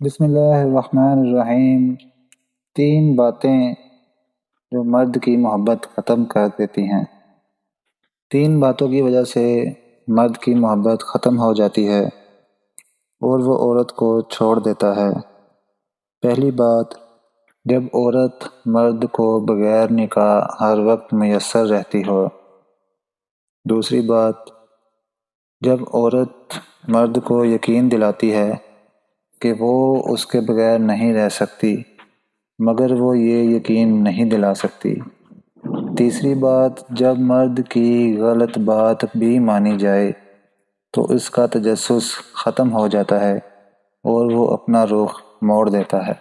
بسم اللہ الرحمن الرحیم۔ 3 باتیں جو مرد کی محبت ختم کر دیتی ہیں۔ 3 باتوں کی وجہ سے مرد کی محبت ختم ہو جاتی ہے اور وہ عورت کو چھوڑ دیتا ہے۔ پہلی بات، جب عورت مرد کو بغیر نکاح ہر وقت میسر رہتی ہو۔ دوسری بات، جب عورت مرد کو یقین دلاتی ہے کہ وہ اس کے بغیر نہیں رہ سکتی مگر وہ یہ یقین نہیں دلا سکتی۔ تیسری بات، جب مرد کی غلط بات بھی مانی جائے تو اس کا تجسس ختم ہو جاتا ہے اور وہ اپنا رخ موڑ دیتا ہے۔